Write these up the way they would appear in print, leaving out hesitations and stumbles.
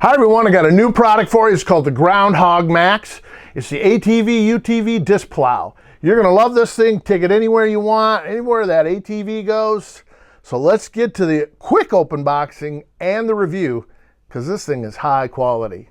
Hi everyone, I got a new product for you. It's called the GroundHog Max. It's the ATV UTV Disc Plow. You're gonna love this thing. Take it anywhere you want, anywhere that ATV goes. So let's get to the quick open boxing and the review, because this thing is high quality.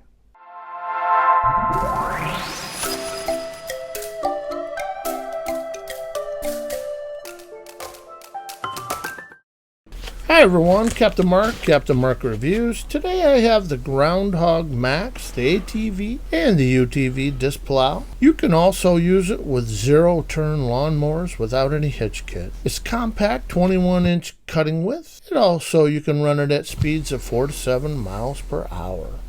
Hi everyone, Captain Mark Reviews. Today I have the GroundHog Max, the ATV, and the UTV Disc Plow. You can also use it with zero-turn lawnmowers without any hitch kit. It's compact, 21-inch cutting width. And also you can run it at speeds of 4 to 7 miles per hour.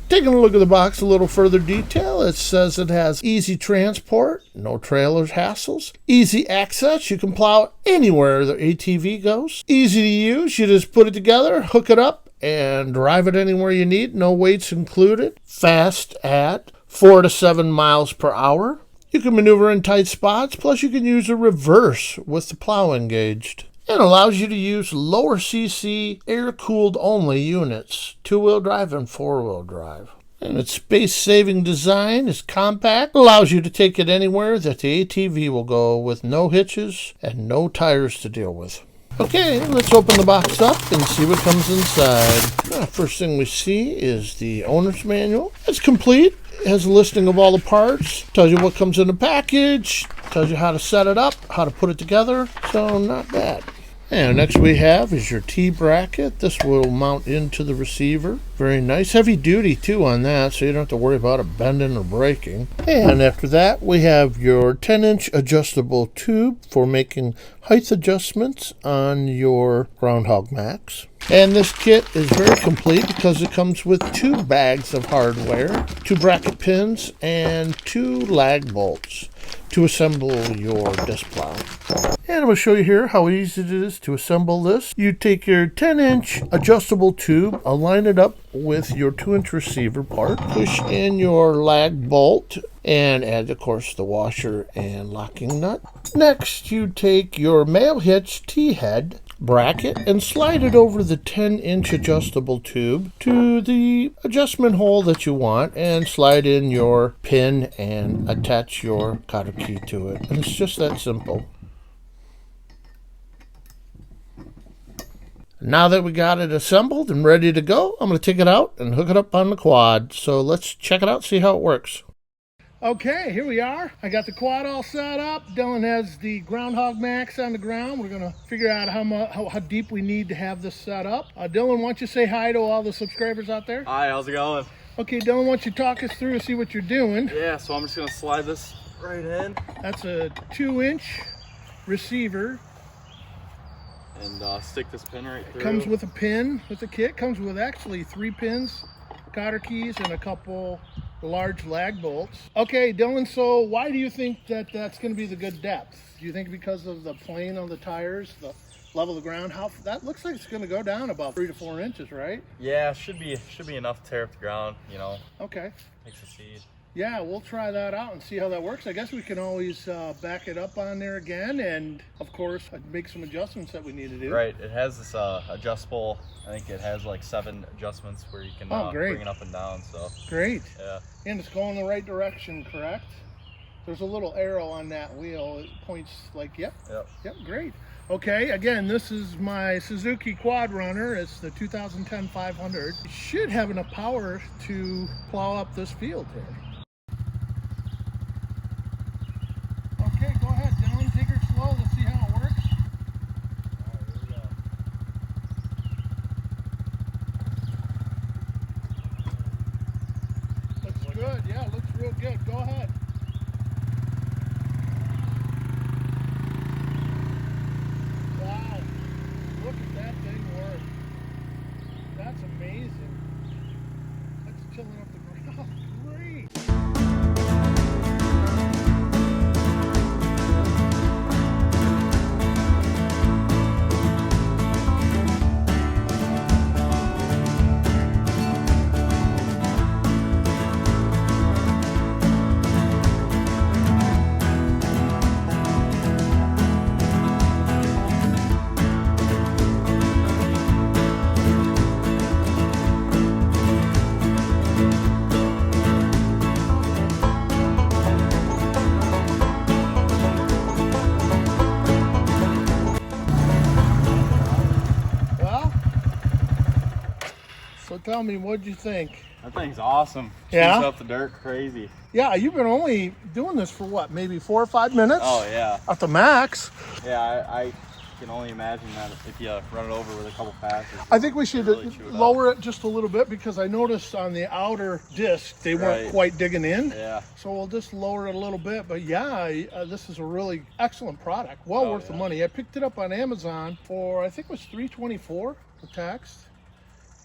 Taking a look at the box, a little further detail, it says it has easy transport, no trailers hassles, easy access, you can plow anywhere the ATV goes, easy to use, you just put it together, hook it up, and drive it anywhere you need, no weights included, fast at 4 to 7 miles per hour. You can maneuver in tight spots, plus you can use a reverse with the plow engaged. It allows you to use lower CC air-cooled only units, 2-wheel drive and 4-wheel drive. And its space-saving design is compact, allows you to take it anywhere that the ATV will go with no hitches and no tires to deal with. Okay, let's open the box up and see what comes inside. First thing we see is the owner's manual. It's complete. It has a listing of all the parts, tells you what comes in the package, tells you how to set it up, how to put it together, so not bad. And next we have is your T-bracket. This will mount into the receiver. Very nice. Heavy duty too on that, so you don't have to worry about it bending or breaking. And after that we have your 10-inch adjustable tube for making height adjustments on your GroundHog Max. And this kit is very complete because it comes with 2 bags of hardware, 2 bracket pins, and 2 lag bolts to assemble your disc plow. And I'm going to show you here how easy it is to assemble this. You take your 10-inch adjustable tube, align it up with your 2-inch receiver part, push in your lag bolt, and add, of course, the washer and locking nut. Next, you take your male hitch T-head bracket and slide it over the 10-inch adjustable tube to the adjustment hole that you want and slide in your pin and attach your cotter key to it. And it's just that simple. Now that we got it assembled and ready to go, I'm going to take it out and hook it up on the quad. So let's check it out, see how it works. Okay, here we are. I got the quad all set up. Dylan has the GroundHog Max on the ground. We're gonna figure out how deep we need to have this set up. Dylan, why don't you say hi to all the subscribers out there? Hi, how's it going? Okay, Dylan, why don't you talk us through and see what you're doing? Yeah, so I'm just gonna slide this right in. That's a 2-inch receiver. And stick this pin right through. Comes with a pin with the kit. Comes with actually 3 pins, cotter keys, and a couple large lag bolts. Okay, Dylan, so why do you think that that's going to be the good depth? Do you think because of the plane on the tires, the level of the ground? That looks like it's going to go down about 3 to 4 inches, right? Yeah, should be enough to tear up the ground, you know. Okay. Takes a seed. Yeah, we'll try that out and see how that works. I guess we can always back it up on there again and, of course, make some adjustments that we need to do. Right, it has this adjustable, I think it has like 7 adjustments where you can bring it up and down. So great. Yeah. And it's going the right direction, correct? There's a little arrow on that wheel. It points like, yep, great. Okay, again, this is my Suzuki Quad Runner. It's the 2010 500. It should have enough power to plow up this field here. Okay, go ahead, Dylan. Take her slow. Let's see how it works. All right, here we go. Looks good. Yeah, looks real good. Go ahead. Wow. Look at that thing work. That's amazing. That's tilling up the ground. Great. tell me, what'd you think? That thing's awesome. Yeah? Shoots up the dirt crazy. Yeah, you've been only doing this for what, maybe 4 or 5 minutes? Oh, yeah. At the max. Yeah, I can only imagine that if you run it over with a couple passes. I think we should really lower it just a little bit, because I noticed on the outer disc they weren't quite digging in. Yeah. So we'll just lower it a little bit. But yeah, this is a really excellent product. Well worth the money. I picked it up on Amazon for, I think it was $324 the tax.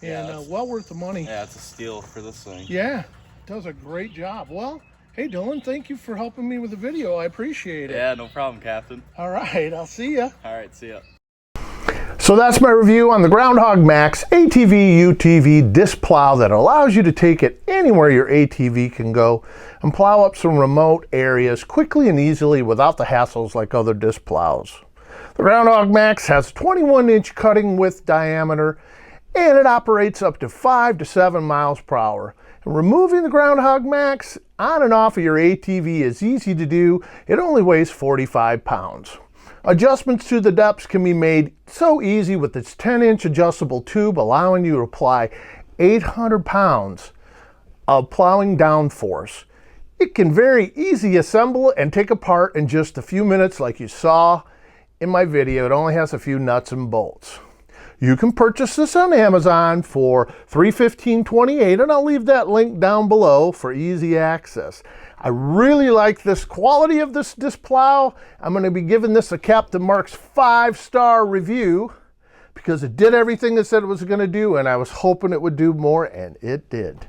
And well worth the money. Yeah, it's a steal for this thing. Yeah, does a great job. Well, hey Dylan, thank you for helping me with the video. I appreciate it. Yeah, no problem, Captain. All right, I'll see ya. All right, see ya. So that's my review on the GroundHog Max ATV UTV Disc Plow that allows you to take it anywhere your ATV can go and plow up some remote areas quickly and easily without the hassles like other disc plows. The GroundHog Max has a 21-inch cutting width diameter, and it operates up to 5 to 7 miles per hour. And removing the GroundHog Max on and off of your ATV is easy to do. It only weighs 45 pounds. Adjustments to the depths can be made so easy with its 10-inch adjustable tube, allowing you to apply 800 pounds of plowing down force. It can very easily assemble and take apart in just a few minutes like you saw in my video. It only has a few nuts and bolts. You can purchase this on Amazon for $315.28, and I'll leave that link down below for easy access. I really like this quality of this disc plow. I'm going to be giving this a Captain Mark's 5-star review because it did everything it said it was going to do, and I was hoping it would do more, and it did.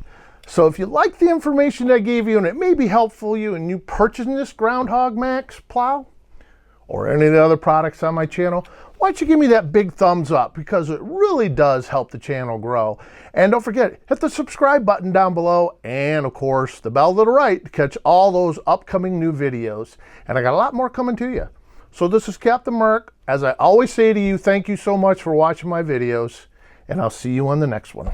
So if you like the information I gave you and it may be helpful to you and you purchasing this GroundHog Max plow or any of the other products on my channel, why don't you give me that big thumbs up, because it really does help the channel grow. And don't forget, hit the subscribe button down below, and of course the bell to the right to catch all those upcoming new videos. And I got a lot more coming to you. So this is Captain Mark. As I always say to you, thank you so much for watching my videos, and I'll see you on the next one.